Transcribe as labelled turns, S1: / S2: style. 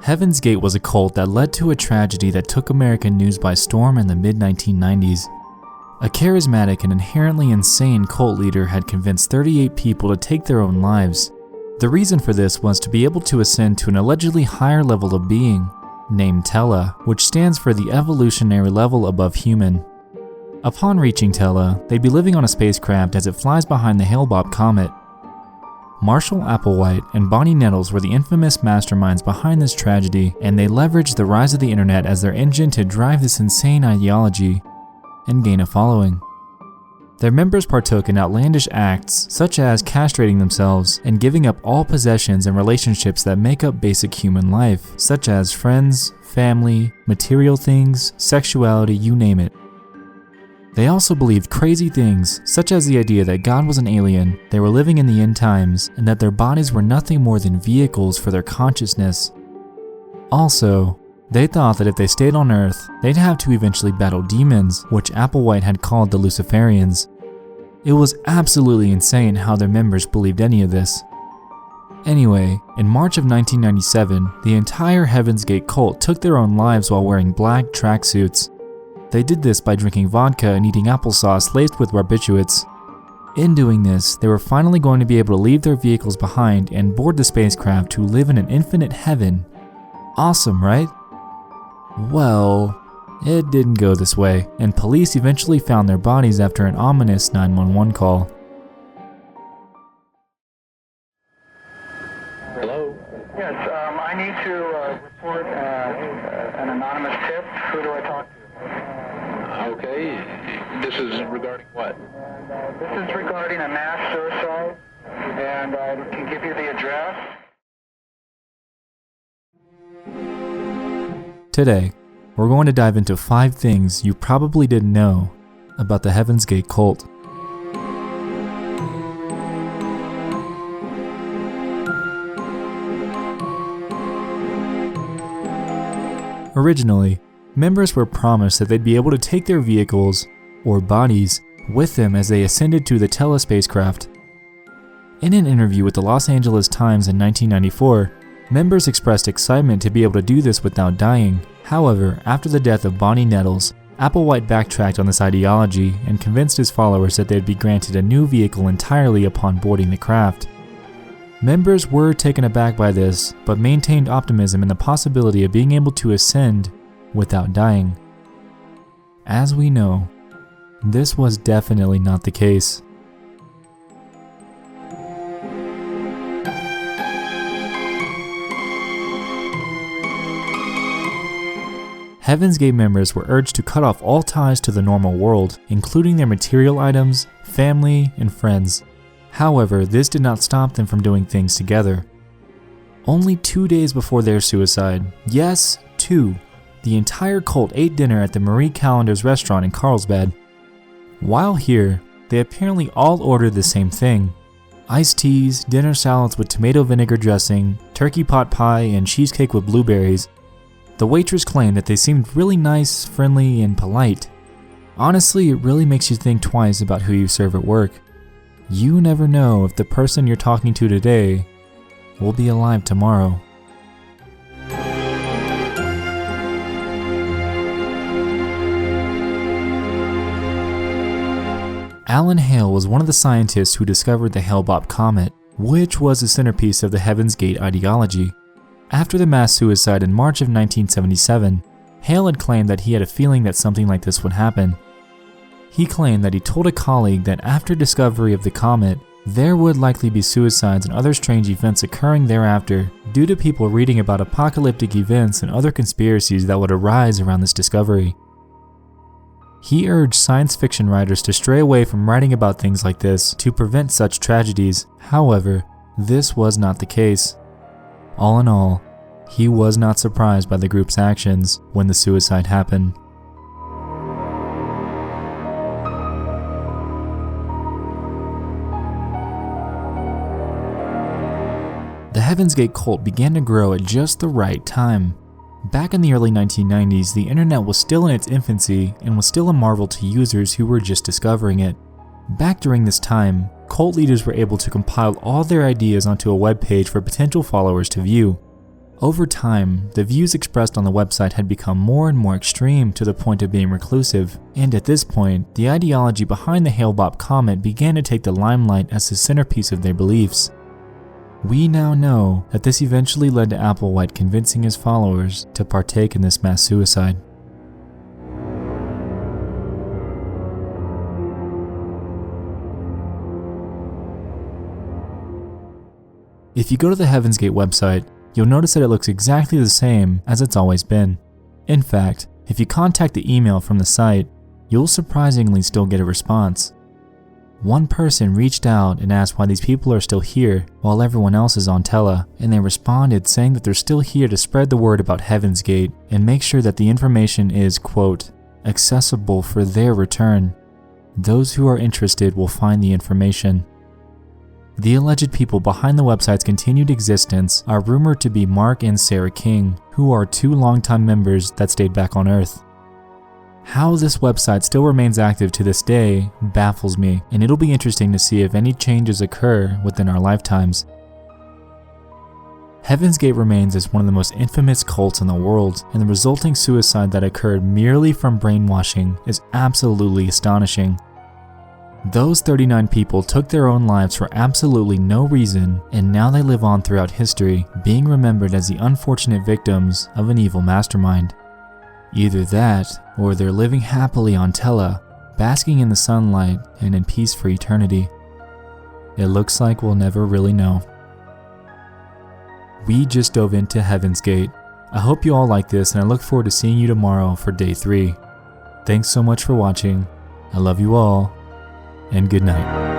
S1: Heaven's Gate was a cult that led to a tragedy that took American news by storm in the mid-1990s. A charismatic and inherently insane cult leader had convinced 38 people to take their own lives. The reason for this was to be able to ascend to an allegedly higher level of being, named TELAH, which stands for the evolutionary level above human. Upon reaching TELAH, they'd be living on a spacecraft as it flies behind the Hale-Bopp comet. Marshall Applewhite and Bonnie Nettles were the infamous masterminds behind this tragedy, and they leveraged the rise of the internet as their engine to drive this insane ideology and gain a following. Their members partook in outlandish acts such as castrating themselves and giving up all possessions and relationships that make up basic human life, such as friends, family, material things, sexuality, you name it. They also believed crazy things, such as the idea that God was an alien, they were living in the end times, and that their bodies were nothing more than vehicles for their consciousness. Also, they thought that if they stayed on Earth, they'd have to eventually battle demons, which Applewhite had called the Luciferians. It was absolutely insane how their members believed any of this. Anyway, in March of 1997, the entire Heaven's Gate cult took their own lives while wearing black tracksuits. They did this by drinking vodka and eating applesauce laced with barbiturates. In doing this, they were finally going to be able to leave their vehicles behind and board the spacecraft to live in an infinite heaven. Awesome, right? Well, it didn't go this way, and police eventually found their bodies after an ominous 911 call.
S2: Hello?
S3: Yes, I need to report an anonymous tip. Who do I talk to?
S2: Okay. This is regarding what?
S3: This is regarding a mass suicide, and I can give you the address.
S1: Today, we're going to dive into 5 things you probably didn't know about the Heaven's Gate cult. Originally, members were promised that they'd be able to take their vehicles, or bodies, with them as they ascended to the TELAH spacecraft. In an interview with the Los Angeles Times in 1994, members expressed excitement to be able to do this without dying. However, after the death of Bonnie Nettles, Applewhite backtracked on this ideology and convinced his followers that they'd be granted a new vehicle entirely upon boarding the craft. Members were taken aback by this, but maintained optimism in the possibility of being able to ascend without dying. As we know, this was definitely not the case. Heaven's Gate members were urged to cut off all ties to the normal world, including their material items, family, and friends. However, this did not stop them from doing things together. Only 2 days before their suicide, yes, 2, the entire cult ate dinner at the Marie Callender's restaurant in Carlsbad. While here, they apparently all ordered the same thing: iced teas, dinner salads with tomato vinegar dressing, turkey pot pie, and cheesecake with blueberries. The waitress claimed that they seemed really nice, friendly, and polite. Honestly, it really makes you think twice about who you serve at work. You never know if the person you're talking to today will be alive tomorrow. Alan Hale was one of the scientists who discovered the Hale-Bopp comet, which was the centerpiece of the Heaven's Gate ideology. After the mass suicide in March of 1977, Hale had claimed that he had a feeling that something like this would happen. He claimed that he told a colleague that after discovery of the comet, there would likely be suicides and other strange events occurring thereafter due to people reading about apocalyptic events and other conspiracies that would arise around this discovery. He urged science fiction writers to stray away from writing about things like this to prevent such tragedies. However, this was not the case. All in all, he was not surprised by the group's actions when the suicide happened. The Heaven's Gate cult began to grow at just the right time. Back in the early 1990s, the internet was still in its infancy and was still a marvel to users who were just discovering it. Back during this time, cult leaders were able to compile all their ideas onto a web page for potential followers to view. Over time, the views expressed on the website had become more and more extreme to the point of being reclusive, and at this point, the ideology behind the Hale-Bopp comet began to take the limelight as the centerpiece of their beliefs. We now know that this eventually led to Applewhite convincing his followers to partake in this mass suicide. If you go to the Heaven's Gate website, you'll notice that it looks exactly the same as it's always been. In fact, if you contact the email from the site, you'll surprisingly still get a response. One person reached out and asked why these people are still here while everyone else is on TELAH, and they responded saying that they're still here to spread the word about Heaven's Gate and make sure that the information is, quote, accessible for their return. Those who are interested will find the information. The alleged people behind the website's continued existence are rumored to be Mark and Sarah King, who are two longtime members that stayed back on Earth. How this website still remains active to this day baffles me, and it'll be interesting to see if any changes occur within our lifetimes. Heaven's Gate remains as one of the most infamous cults in the world, and the resulting suicide that occurred merely from brainwashing is absolutely astonishing. Those 39 people took their own lives for absolutely no reason, and now they live on throughout history, being remembered as the unfortunate victims of an evil mastermind. Either that, or they're living happily on TELAH, basking in the sunlight and in peace for eternity. It looks like we'll never really know. We just dove into Heaven's Gate. I hope you all like this, and I look forward to seeing you tomorrow for day 3. Thanks so much for watching. I love you all, and good night.